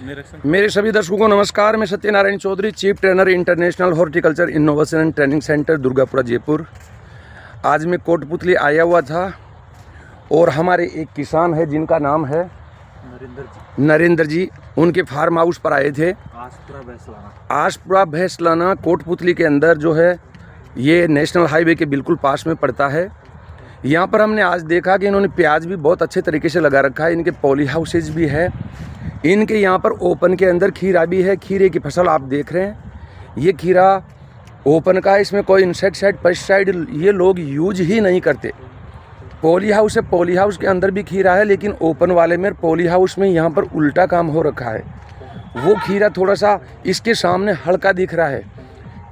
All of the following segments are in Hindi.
मेरे सभी दर्शकों को नमस्कार। मैं Satyanarayan Chaudhary, chief trainer international horticulture innovation and training centre Durgapura Jaipur. आज मैं कोटपुतली आया हुआ था और हमारे एक किसान है जिनका नाम है नरेंद्र जी। उनके फार्म हाउस पर आए थे। आसपुरा भैंसलाना कोटपुतली के अंदर जो है ये नेशनल हाईवे के बिल्कुल पास में पड़ता है। यहाँ पर हमने आज देखा कि इन्होंने प्याज भी बहुत अच्छे तरीके से लगा रखा है। इनके पॉली हाउसेज भी है। इनके यहाँ पर ओपन के अंदर खीरा भी है। खीरे की फसल आप देख रहे हैं, ये खीरा ओपन का है। इसमें कोई इंसेक्टिसाइड पेस्टिसाइड ये लोग यूज ही नहीं करते। पॉली हाउस है, पॉली हाउस के अंदर भी खीरा है, लेकिन ओपन वाले में पॉली हाउस में यहाँ पर उल्टा काम हो रखा है। वो खीरा थोड़ा सा इसके सामने हल्का दिख रहा है।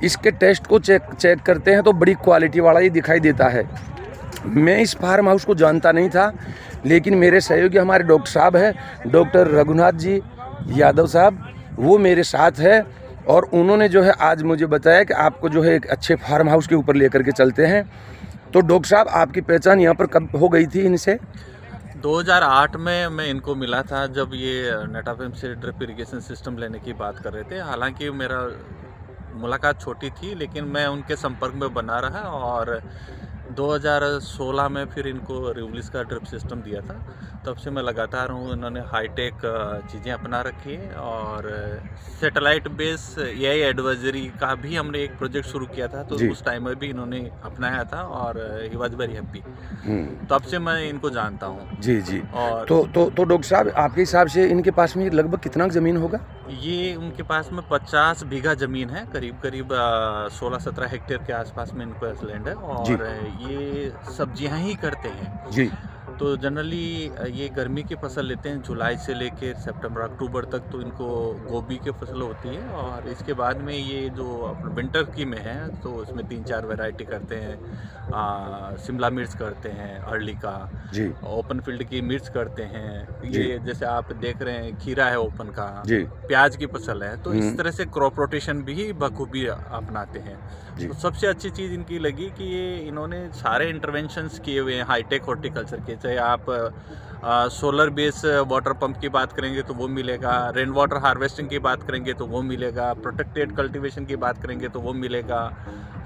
इसके टेस्ट को चेक करते हैं तो बड़ी क्वालिटी वाला ही दिखाई देता है। मैं इस फार्म हाउस को जानता नहीं था, लेकिन मेरे सहयोगी हमारे डॉक्टर साहब हैं, डॉक्टर रघुनाथ जी यादव साहब, वो मेरे साथ है और उन्होंने जो है आज मुझे बताया कि आपको जो है एक अच्छे फार्म हाउस के ऊपर लेकर के चलते हैं। तो डॉक्टर साहब, आपकी पहचान यहाँ पर कब हो गई थी इनसे? 2008 में मैं इनको मिला था, जब ये नेटाफेम से ड्रिप इरिगेशन सिस्टम लेने की बात कर रहे थे। हालांकि मेरा मुलाकात छोटी थी, लेकिन मैं उनके संपर्क में बना रहा और 2016 में फिर इनको रिवलिस का ड्रिप सिस्टम दिया था। तब से मैं लगातार हूँ। इन्होंने हाईटेक चीज़ें अपना रखी है और सैटेलाइट बेस एआई एडवाइजरी का भी हमने एक प्रोजेक्ट शुरू किया था, तो उस टाइम में भी इन्होंने अपनाया था और ही वाज वेरी हैप्पी। तब से मैं इनको जानता हूँ। जी जी। और तो डॉक्टर साहब, आपके हिसाब से इनके पास में लगभग कितना ज़मीन होगा? ये उनके पास में 50 बीघा ज़मीन है, करीब 16-17 हेक्टेयर के आसपास में इनके पास लैंड है और ये सब्जियां ही करते हैं जी। तो जनरली ये गर्मी की फसल लेते हैं, जुलाई से लेकर सितंबर अक्टूबर तक। तो इनको गोभी की फसल होती है और इसके बाद में ये जो अपने विंटर की में है तो उसमें 3-4 वैरायटी करते हैं। शिमला मिर्च करते हैं, अर्ली का जी, ओपन फील्ड की मिर्च करते हैं। ये जैसे आप देख रहे हैं खीरा है ओपन का जी, प्याज की फसल है, तो इस तरह से क्रॉप रोटेशन भी बखूबी अपनाते हैं। तो सबसे अच्छी चीज़ इनकी लगी कि ये इन्होंने सारे इंटरवेंशंस किए हुए हैं हाईटेक हॉर्टिकल्चर के। चाहे आप सोलर बेस वाटर पंप की बात करेंगे तो वो मिलेगा, रेन वाटर हार्वेस्टिंग की बात करेंगे तो वो मिलेगा, प्रोटेक्टेड कल्टीवेशन की बात करेंगे तो वो मिलेगा,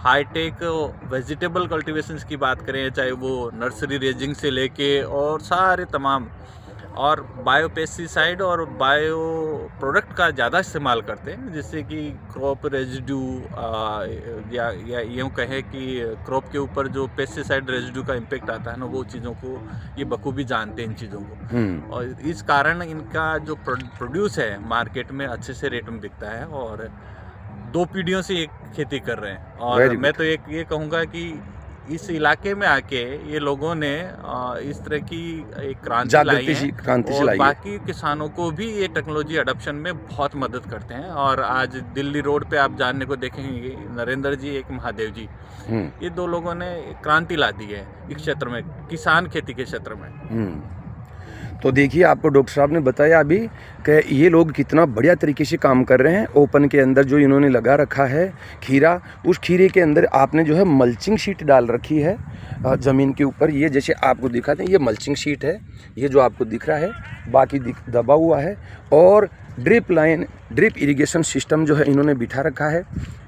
हाईटेक वेजिटेबल कल्टीवेशंस की बात करें चाहे वो नर्सरी रेजिंग से लेके और सारे तमाम, और बायो पेस्टिसाइड और बायो प्रोडक्ट का ज़्यादा इस्तेमाल करते हैं, जिससे कि क्रॉप रेजिड्यू या यूँ कहें कि क्रॉप के ऊपर जो पेस्टिसाइड रेजिड्यू का इम्पेक्ट आता है ना, वो चीज़ों को ये बखूबी जानते हैं इन चीज़ों को। और इस कारण इनका जो प्रोड्यूस है मार्केट में अच्छे से रेट में बिकता है और 2 पीढ़ियों से ये खेती कर रहे हैं। और मैं तो ये कहूँगा कि इस इलाके में आके ये लोगों ने इस तरह की एक क्रांति लाई है और बाकी किसानों को भी ये टेक्नोलॉजी अडॉप्शन में बहुत मदद करते हैं। और आज दिल्ली रोड पे आप जानने को देखेंगे नरेंद्र जी, एक महादेव जी, ये 2 लोगों ने क्रांति ला दी है इस क्षेत्र में, किसान खेती के क्षेत्र में। तो देखिए, आपको डॉक्टर साहब ने बताया अभी कि ये लोग कितना बढ़िया तरीके से काम कर रहे हैं। ओपन के अंदर जो इन्होंने लगा रखा है खीरा, उस खीरे के अंदर आपने जो है मल्चिंग शीट डाल रखी है ज़मीन के ऊपर। ये जैसे आपको दिखाते हैं, ये मल्चिंग शीट है, ये जो आपको दिख रहा है, बाकी दबा हुआ है। और drip line, drip irrigation system जो है इन्होंने बिठा रखा है।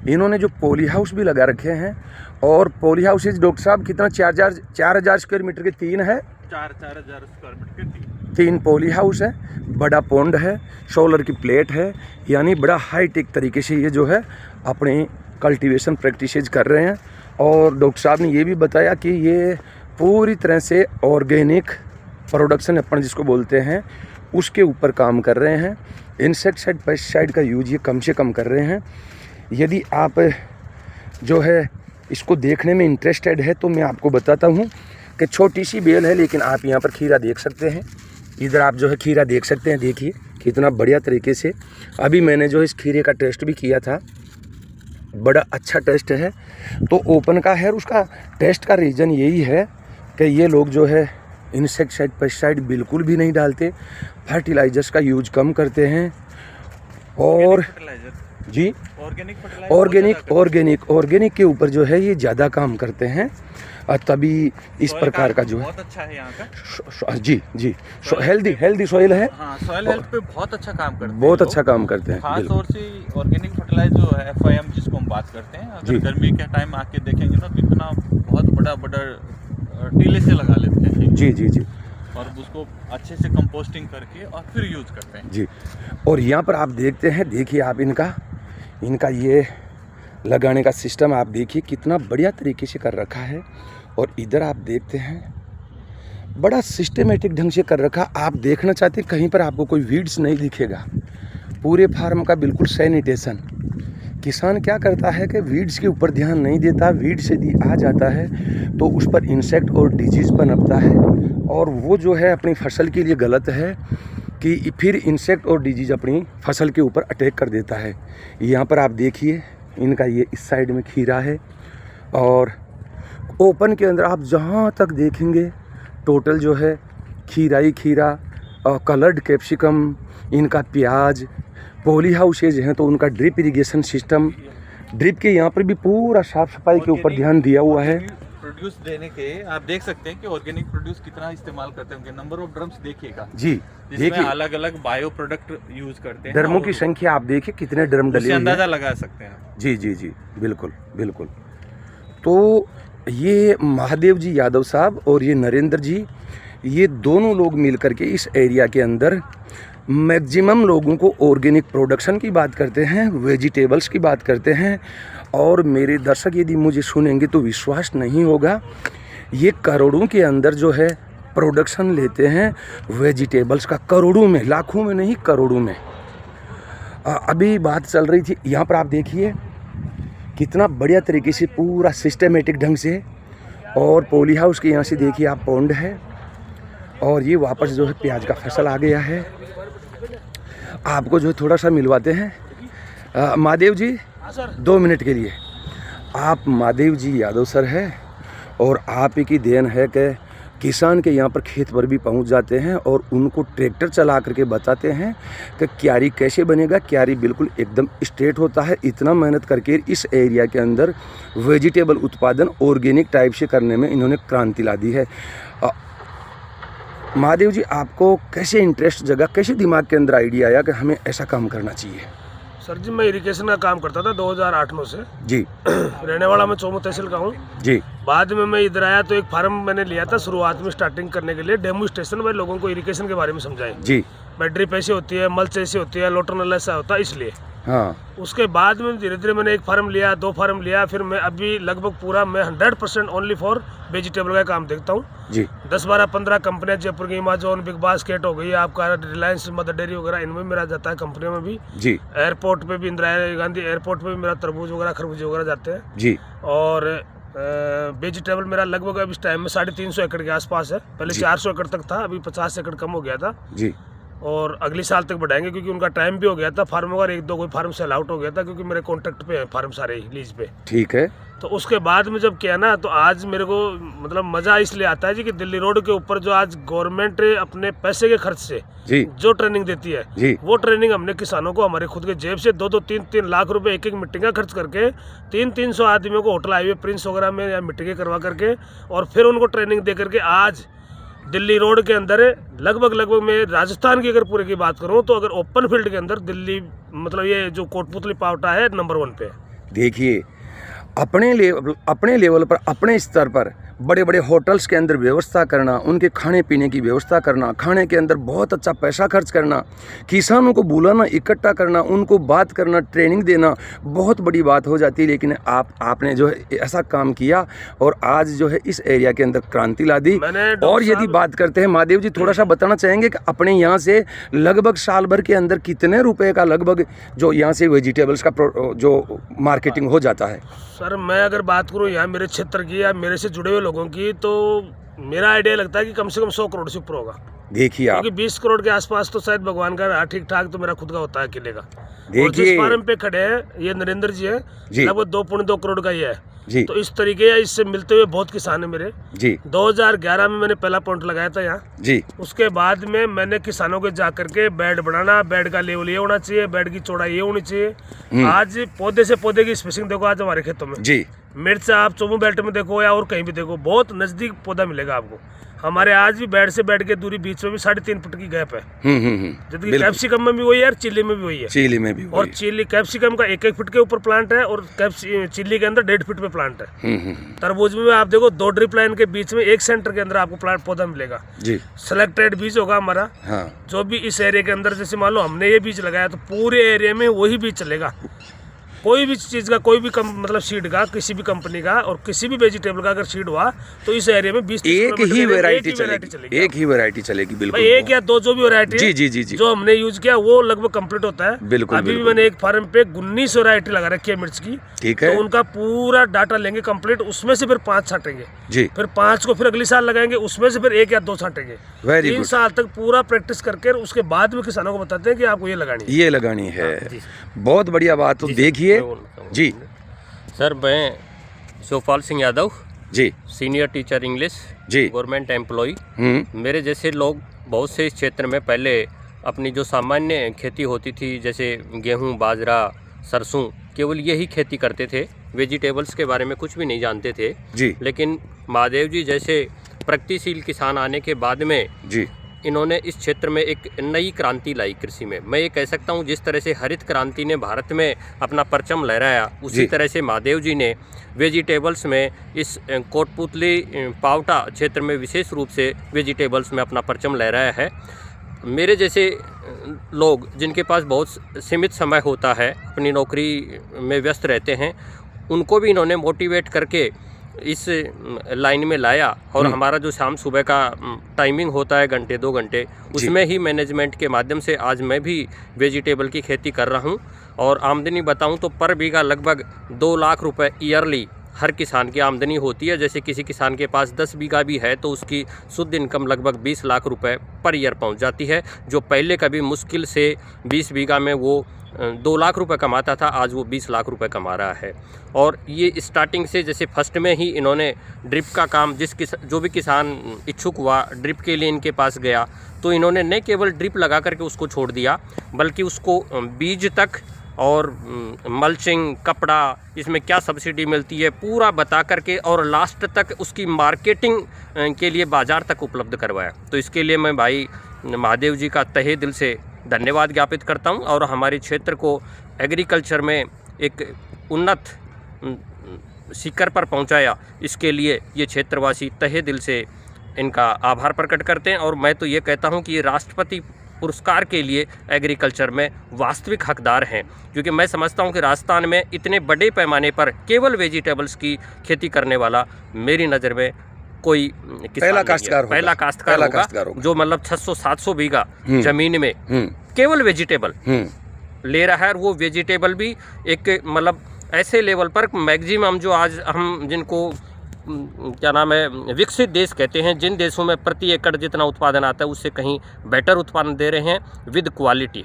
इन्होंने जो पॉली हाउस भी लगा रखे हैं, और पॉली हाउसेज डॉक्टर साहब कितना 4,000 स्क्वायर मीटर के 3 है, 4,000 स्क्वायर मीटर के 3 पॉली हाउस है, बड़ा पॉन्ड है, सोलर की प्लेट है, यानी बड़ा हाईटेक तरीके से ये जो है अपने कल्टीवेशन प्रैक्टिसेज कर रहे हैं। और डॉक्टर साहब ने ये भी बताया कि ये पूरी तरह से ऑर्गेनिक प्रोडक्शन अपन जिसको बोलते हैं उसके ऊपर काम कर रहे हैं। इंसेक्टिसाइड पेस्टिसाइड का यूज ये कम से कम कर रहे हैं। यदि आप जो है इसको देखने में इंटरेस्टेड है तो मैं आपको बताता हूँ कि छोटी सी बेल है, लेकिन आप यहाँ पर खीरा देख सकते हैं। इधर आप जो है खीरा देख सकते हैं, देखिए कितना बढ़िया तरीके से। अभी मैंने जो इस खीरे का टेस्ट भी किया था, बड़ा अच्छा टेस्ट है। तो ओपन का है, उसका टेस्ट का रीज़न यही है कि ये लोग जो है इंसेक्टिसाइड पेस्टिसाइड बिल्कुल भी नहीं डालते, फर्टिलाइजर्स का यूज कम करते हैं और जी ऑर्गेनिक फर्टिलाइजर ऑर्गेनिक के ऊपर जो है ये ज़्यादा काम करते हैं, तभी इस प्रकार का जो है बहुत अच्छा है यहाँ का। जी हेल्दी सॉइल है। हाँ, सॉइल हेल्थ पे बहुत अच्छा काम करते हैं, बहुत अच्छा काम करते हैं। खास तौर से ऑर्गेनिक फर्टिलाइजर जो है FIM जिसको हम बात करते हैं, अगर गर्मी के टाइम आके देखेंगे ना, कितना बहुत बड़ा टीले से लगा लेते हैं जी और उसको अच्छे से कंपोस्टिंग करके और फिर यूज करते हैं जी। और यहाँ पर आप देखते हैं, देखिए आप इनका ये लगाने का सिस्टम आप देखिए कितना बढ़िया तरीके से कर रखा है। और इधर आप देखते हैं बड़ा सिस्टमेटिक ढंग से कर रखा। आप देखना चाहते हैं कहीं पर आपको कोई वीड्स नहीं दिखेगा, पूरे फार्म का बिल्कुल सैनिटेशन। किसान क्या करता है कि वीड्स के ऊपर ध्यान नहीं देता, वीड्स यदि आ जाता है तो उस पर इंसेक्ट और डिजीज़ पनपता है, और वो जो है अपनी फसल के लिए गलत है कि फिर इंसेक्ट और डिजीज़ अपनी फसल के ऊपर अटैक कर देता है। यहाँ पर आप देखिए इनका ये इस साइड में खीरा है, और ओपन के अंदर आप जहाँ तक देखेंगे टोटल जो है खीरा ही खीरा, कलर्ड कैप्सिकम, इनका प्याज, पॉली हाउसेज हैं तो उनका ड्रिप इरिगेशन सिस्टम, ड्रिप के यहाँ पर भी पूरा साफ सफाई के ऊपर ध्यान दिया हुआ है। प्रोड्यूस देने के आप देख सकते हैं कि ऑर्गेनिक प्रोड्यूस कितना इस्तेमाल करते होंगे। नंबर ऑफ ड्रम्स देखिएगा जी, देखिए अलग अलग बायो प्रोडक्ट यूज करते हैं। ड्रमों की संख्या आप देखिए कितने ड्रम डले हुए हैं, अंदाजा लगा सकते हैं। जी बिल्कुल। तो ये महादेव जी यादव साहब और ये नरेंद्र जी, ये दोनों लोग मिल करके इस एरिया के अंदर मैक्सिमम लोगों को ऑर्गेनिक प्रोडक्शन की बात करते हैं, वेजिटेबल्स की बात करते हैं। और मेरे दर्शक यदि मुझे सुनेंगे तो विश्वास नहीं होगा, ये करोड़ों के अंदर जो है प्रोडक्शन लेते हैं वेजिटेबल्स का, करोड़ों में, लाखों में नहीं करोड़ों में। अभी बात चल रही थी, यहाँ पर आप देखिए कितना बढ़िया तरीके से पूरा सिस्टमेटिक ढंग से, और पोली हाउस के यहाँ से देखिए आप पौंड है, और ये वापस जो है प्याज का फसल आ गया है। आपको जो है थोड़ा सा मिलवाते हैं महादेव जी 2 मिनट के लिए। आप महादेव जी यादव सर है, और आप ही की देन है कि किसान के यहाँ पर खेत पर भी पहुँच जाते हैं और उनको ट्रैक्टर चला करके बताते हैं कि क्यारी कैसे बनेगा। क्यारी बिल्कुल एकदम स्ट्रेट होता है। इतना मेहनत करके इस एरिया के अंदर वेजिटेबल उत्पादन ऑर्गेनिक टाइप से करने में इन्होंने क्रांति ला दी है। महादेव जी, आपको कैसे इंटरेस्ट जगा, कैसे दिमाग के अंदर आइडिया आया कि हमें ऐसा काम करना चाहिए? सर जी, मैं इरिगेशन का काम करता था 2008-9 से जी। रहने वाला मैं चौमू तहसील का हूँ जी। बाद में मैं इधर आया तो एक फार्म मैंने लिया था शुरुआत में स्टार्टिंग करने के लिए, डेमो स्टेशन में लोगों को इरिगेशन के बारे में समझाएं जी। ड्रिप ऐसी होती है, मल्च ऐसी होती है, लोटरनल ऐसा होता है, इसलिए। हाँ। उसके बाद में धीरे धीरे मैंने एक फार्म लिया, 2 फार्म लिया, फिर मैं अभी लगभग पूरा मैं 100% ओनली फॉर वेजिटेबल का काम देखता हूँ जी। 10-12-15 कंपनियां जयपुर की, अमेजोन, बिग बास्केट हो गई, आपका रिलायंस, मदर डेयरी वगैरह, इनमें मेरा जाता है कंपनियों में भी जी। एयरपोर्ट पे भी, इंदिरा गांधी एयरपोर्ट पे भी मेरा तरबूज वगैरह, खरबूजे वगैरह जाते हैं जी। और वेजिटेबल मेरा लगभग अब इस टाइम में 350 एकड़ के आसपास है। पहले 400 एकड़ तक था, अभी 50 एकड़ कम हो गया था जी। और अगले साल तक बढ़ाएंगे क्योंकि उनका टाइम भी हो गया था। फार्म वगैरह 1-2 कोई फार्म सेल आउट हो गया था क्योंकि मेरे कॉन्ट्रैक्ट पे है फार्म सारे लीज पे। ठीक है। तो उसके बाद में जब किया ना, तो आज मेरे को मतलब मज़ा इसलिए आता है जी कि दिल्ली रोड के ऊपर जो आज गवर्नमेंट अपने पैसे के खर्च से जी जो ट्रेनिंग देती है जी, वो ट्रेनिंग हमने किसानों को हमारे खुद के जेब से 2-2, 3-3 लाख रुपए एक मीटिंग का खर्च करके 300-300 आदमियों को होटल हाईवे प्रिंस वगैरह में या मीटिंगें करवा करके और फिर उनको ट्रेनिंग दे करके आज दिल्ली रोड के अंदर लगभग मैं राजस्थान की अगर पूरे की बात करूं तो अगर ओपन फील्ड के अंदर दिल्ली मतलब ये जो कोटपुतली पावटा है नंबर 1 पे। देखिए अपने लेवल पर, अपने स्तर पर बड़े बड़े होटल्स के अंदर व्यवस्था करना, उनके खाने पीने की व्यवस्था करना, खाने के अंदर बहुत अच्छा पैसा खर्च करना, किसानों को बुलाना, इकट्ठा करना, उनको बात करना, ट्रेनिंग देना बहुत बड़ी बात हो जाती है। लेकिन आपने जो है ऐसा काम किया और आज जो है इस एरिया के अंदर क्रांति ला दी। और यदि बात करते हैं महादेव जी, थोड़ा सा बताना चाहेंगे कि अपने यहाँ से लगभग साल भर के अंदर कितने रुपए का लगभग जो यहाँ से वेजिटेबल्स का जो मार्केटिंग हो जाता है? सर मैं अगर बात करूँ यहाँ मेरे क्षेत्र की या मेरे से जुड़े हुए लोगों की, तो मेरा आइडिया लगता है कि कम से कम 100 करोड़ से ऊपर होगा। देखिए आप, क्योंकि 20 करोड़ के आसपास तो शायद भगवान का ठीक ठाक तो मेरा खुद का होता है अकेले का। और जिस देखिए फार्म पे खड़े हैं ये नरेंद्र जी है, जी। लगभग 2.2 करोड़ का ही है जी तो इस तरीके या इससे मिलते हुए बहुत किसान है मेरे। जी 2011 में मैंने पहला पॉइंट लगाया था यहाँ। जी उसके बाद में मैंने किसानों के जा करके बेड बनाना, बेड का लेवल ये होना चाहिए, बेड की चौड़ाई ये होनी चाहिए। आज पौधे से पौधे की स्पेसिंग देखो, आज हमारे खेतों में जी मिर्च आप चोमू बेल्ट में देखो या और कहीं भी देखो, बहुत नजदीक पौधा मिलेगा आपको। हमारे आज भी बेड से बेड के दूरी बीच में भी 3.5 फुट की गैप है। जबकि बिल्कुल। कैप्सिकम में भी वही है और चिल्ली में भी वही है। चिली में भी और चिल्ली कैप्सिकम का 1-1 फुट के ऊपर प्लांट है और चिल्ली के अंदर 1.5 फुट पे प्लांट है। तरबूज में आप देखो 2 ड्रिप लाइन के बीच में 1 सेंटर के अंदर आपको प्लांट पौधा मिलेगा। जी सिलेक्टेड बीज होगा हमारा। हाँ जो भी इस एरिया के अंदर, जैसे मान लो हमने ये बीज लगाया तो पूरे एरिया में वही बीज चलेगा। कोई भी चीज़ का, कोई भी मतलब सीड का, किसी भी कंपनी का और किसी भी वेजिटेबल का अगर सीड हुआ तो इस एरिया में 20-30 एक ही वैरायटी चलेगी। एक ही वैरायटी चलेगी, बिल्कुल। भाई 1 या 2 जो भी वैरायटी जी जी जी जी जो हमने यूज किया वो लगभग कंप्लीट होता है। बिल्कुल, अभी भी बिल्कुल। मैंने एक फार्म पे 19 वैरायटी लगा रखी है मिर्च की। ठीक है तो उनका पूरा डाटा लेंगे कंप्लीट, उसमें से फिर 5 छाटेंगे, जी। फिर 5 को फिर अगले साल लगाएंगे, उसमें से फिर 1 या 2 छाटेंगे। Very 3 good। साल तक पूरा प्रैक्टिस करके उसके बाद में किसानों को बताते हैं कि आपको ये लगानी है। ये लगानी है। बहुत बढ़िया बात। तो देखिए जी सर, मैं Shivpal Singh Yadav, ji senior teacher English, जी। Government employ. मेरे जैसे लोग बहुत से इस क्षेत्र में पहले अपनी जो सामान्य खेती होती थी, जैसे गेहूं, बाजरा, सरसों, केवल यही खेती करते थे, वेजिटेबल्स के बारे में कुछ भी नहीं जानते थे जी लेकिन महादेव जी जैसे प्रगतिशील किसान आने के बाद में जी इन्होंने इस क्षेत्र में एक नई क्रांति लाई कृषि में। मैं ये कह सकता हूँ जिस तरह से हरित क्रांति ने भारत में अपना परचम लहराया, उसी जी। तरह से महादेव जी ने वेजिटेबल्स में इस कोटपुतली पावटा क्षेत्र में विशेष रूप से वेजिटेबल्स में अपना परचम लहराया है। मेरे जैसे लोग जिनके पास बहुत सीमित समय होता है, अपनी नौकरी में व्यस्त रहते हैं, उनको भी इन्होंने मोटिवेट करके इस लाइन में लाया। और हमारा जो शाम सुबह का टाइमिंग होता है 1-2 घंटे, उसमें ही मैनेजमेंट के माध्यम से आज मैं भी वेजिटेबल की खेती कर रहा हूं। और आमदनी बताऊं तो पर बीघा लगभग 2 लाख रुपए ईयरली हर किसान की आमदनी होती है। जैसे किसी किसान के पास 10 बीघा भी है तो उसकी शुद्ध इनकम लगभग 20 लाख रुपए पर ईयर पहुंच जाती है। जो पहले कभी मुश्किल से 20 बीघा में वो 2 लाख रुपए कमाता था, आज वो 20 लाख रुपए कमा रहा है। और ये स्टार्टिंग से जैसे फर्स्ट में ही इन्होंने ड्रिप का काम, जो भी किसान इच्छुक हुआ ड्रिप के लिए इनके पास गया तो इन्होंने न केवल ड्रिप लगा करके उसको छोड़ दिया, बल्कि उसको बीज तक और मल्चिंग, कपड़ा, इसमें क्या सब्सिडी मिलती है पूरा बता करके और लास्ट तक उसकी मार्केटिंग के लिए बाज़ार तक उपलब्ध करवाया। तो इसके लिए मैं भाई महादेव जी का तहे दिल से धन्यवाद ज्ञापित करता हूं। और हमारे क्षेत्र को एग्रीकल्चर में एक उन्नत शिखर पर पहुंचाया, इसके लिए ये क्षेत्रवासी तहे दिल से इनका आभार प्रकट करते हैं। और मैं तो ये कहता हूं कि ये राष्ट्रपति पुरस्कार के लिए एग्रीकल्चर में वास्तविक हकदार हैं, क्योंकि मैं समझता हूं कि राजस्थान में इतने बड़े पैमाने पर केवल वेजिटेबल्स की खेती करने वाला मेरी नज़र में कोई पहला काश्तकार होगा, जो मतलब 600-700 बीघा जमीन में केवल वेजिटेबल ले रहा है। और वो वेजिटेबल भी एक मतलब ऐसे लेवल पर मैक्सिमम, जो आज हम जिनको क्या नाम है विकसित देश कहते हैं, जिन देशों में प्रति एकड़ जितना उत्पादन आता है उससे कहीं बेटर उत्पादन दे रहे हैं विद क्वालिटी।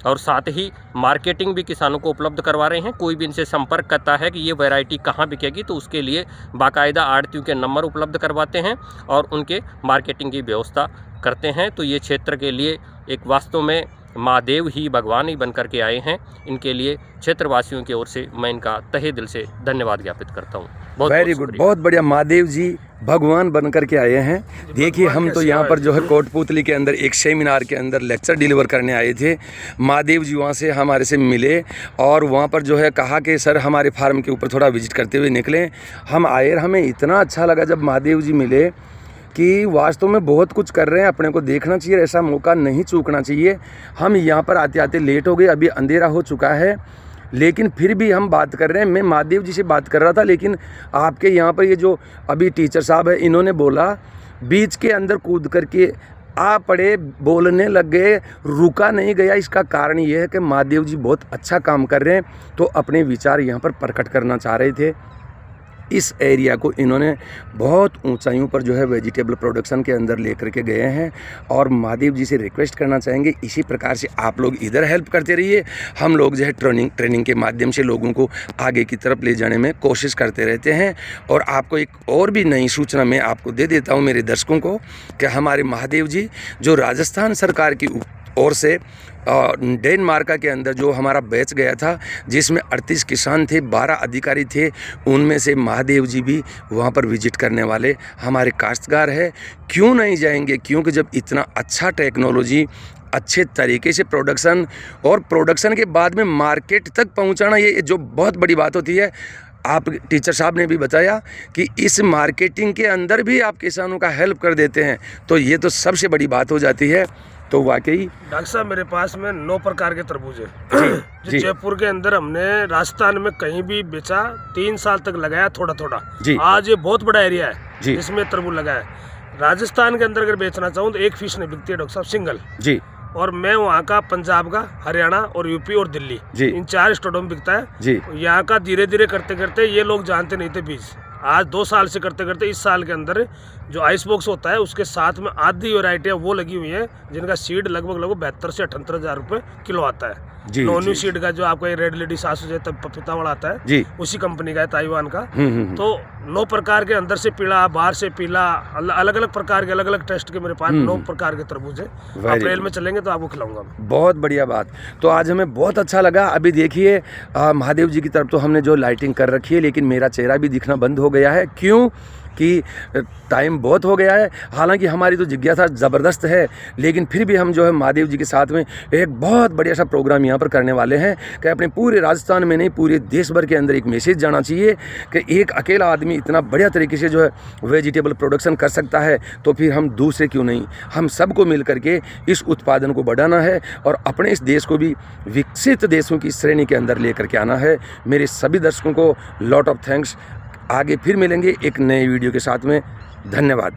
और साथ ही मार्केटिंग भी किसानों को उपलब्ध करवा रहे हैं। कोई भी इनसे संपर्क करता है कि ये वैरायटी कहाँ बिकेगी तो उसके लिए बाकायदा आड़तियों के नंबर उपलब्ध करवाते हैं और उनके मार्केटिंग की व्यवस्था करते हैं। तो ये क्षेत्र के लिए एक वास्तव में महादेव ही भगवान ही बन करके आए हैं। इनके लिए क्षेत्रवासियों की ओर से मैं इनका तहे दिल से धन्यवाद ज्ञापित करता हूँ। वेरी गुड, बहुत बढ़िया। महादेव जी भगवान बन करके आए हैं। देखिए हम तो यहाँ पर जो है कोटपुतली के अंदर एक सेमिनार के अंदर लेक्चर डिलीवर करने आए थे। महादेव जी वहाँ से हमारे से मिले और वहाँ पर जो है कहा कि सर हमारे फार्म के ऊपर थोड़ा विजिट करते हुए निकले। हम आए, हमें इतना अच्छा लगा जब महादेव जी मिले कि वास्तव में बहुत कुछ कर रहे हैं, अपने को देखना चाहिए, ऐसा मौका नहीं चूकना चाहिए। हम यहाँ पर आते आते लेट हो गए, अभी अंधेरा हो चुका है, लेकिन फिर भी हम बात कर रहे हैं। मैं महादेव जी से बात कर रहा था, लेकिन आपके यहाँ पर ये जो अभी टीचर साहब है इन्होंने बोला बीच के अंदर कूद करके आ पड़े, बोलने लग गए, रुका नहीं गया। इसका कारण ये है कि महादेव जी बहुत अच्छा काम कर रहे हैं, तो अपने विचार यहाँ पर प्रकट करना चाह रहे थे। इस एरिया को इन्होंने बहुत ऊंचाइयों पर जो है वेजिटेबल प्रोडक्शन के अंदर लेकर के गए हैं। और महादेव जी से रिक्वेस्ट करना चाहेंगे इसी प्रकार से आप लोग इधर हेल्प करते रहिए, हम लोग जो है ट्रेनिंग के माध्यम से लोगों को आगे की तरफ ले जाने में कोशिश करते रहते हैं। और आपको एक और भी नई सूचना मैं आपको दे देता हूँ मेरे दर्शकों को कि हमारे महादेव जी जो राजस्थान सरकार की ओर से डेनमार्क के अंदर जो हमारा बैच गया था, जिसमें 38 किसान थे, 12 अधिकारी थे, उनमें से महादेव जी भी वहाँ पर विजिट करने वाले हमारे काश्तकार हैं। क्यों नहीं जाएंगे? क्योंकि जब इतना अच्छा टेक्नोलॉजी, अच्छे तरीके से प्रोडक्शन और प्रोडक्शन के बाद में मार्केट तक पहुँचाना, ये जो बहुत बड़ी बात होती है। आप टीचर साहब ने भी बताया कि इस मार्केटिंग के अंदर भी आप किसानों का हेल्प कर देते हैं, तो ये तो सबसे बड़ी बात हो जाती है। तो वाकई डॉक्टर साहब मेरे पास में 9 प्रकार के तरबूज है जो जयपुर के अंदर हमने राजस्थान में कहीं भी बेचा, 3 साल तक लगाया थोड़ा थोड़ा। आज ये बहुत बड़ा एरिया है जिसमें तरबूज लगा है। राजस्थान के अंदर अगर बेचना चाहूँ तो एक फीस नहीं बिकती है डॉक्टर साहब, सिंगल जी। और मैं वहाँ का पंजाब का, हरियाणा और यूपी और दिल्ली इन 4 स्टेटों में बिकता है जी। यहाँ का धीरे धीरे करते करते ये लोग जानते नहीं थे बीज, आज 2 साल से करते करते इस साल के अंदर जो आइस बॉक्स होता है उसके साथ में आधी वैरायटियाँ वो लगी हुई हैं जिनका सीड लगभग 72 से 78 हज़ार रुपये किलो आता है। नॉन्यू सीड का जो आपका रेड लेडी सासू तब पपीता वाला आता है जी, उसी कंपनी का है, ताइवान का। तो 9 प्रकार के, अंदर से पीला, बाहर से पीला, अलग अलग प्रकार के, अलग अलग टेस्ट के मेरे पास 9 प्रकार के तरबूज है। अप्रैल में चलेंगे तो आपको खिलाऊंगा। बहुत बढ़िया बात। तो आज हमें बहुत अच्छा लगा। अभी देखिए महादेव जी की तरफ तो हमने जो लाइटिंग कर रखी है, लेकिन मेरा चेहरा भी दिखना बंद हो गया है। क्यों कि टाइम बहुत हो गया है। हालांकि हमारी तो जिज्ञासा ज़बरदस्त है, लेकिन फिर भी हम जो है महादेव जी के साथ में एक बहुत बढ़िया सा प्रोग्राम यहाँ पर करने वाले हैं कि अपने पूरे राजस्थान में नहीं, पूरे देश भर के अंदर एक मैसेज जाना चाहिए कि एक अकेला आदमी इतना बढ़िया तरीके से जो है वेजिटेबल प्रोडक्शन कर सकता है, तो फिर हम दूसरे क्यों नहीं, हम सबको मिल करके इस उत्पादन को बढ़ाना है और अपने इस देश को भी विकसित देशों की श्रेणी के अंदर लेकर के आना है। मेरे सभी दर्शकों को लॉट ऑफ थैंक्स। आगे फिर मिलेंगे एक नए वीडियो के साथ में। धन्यवाद।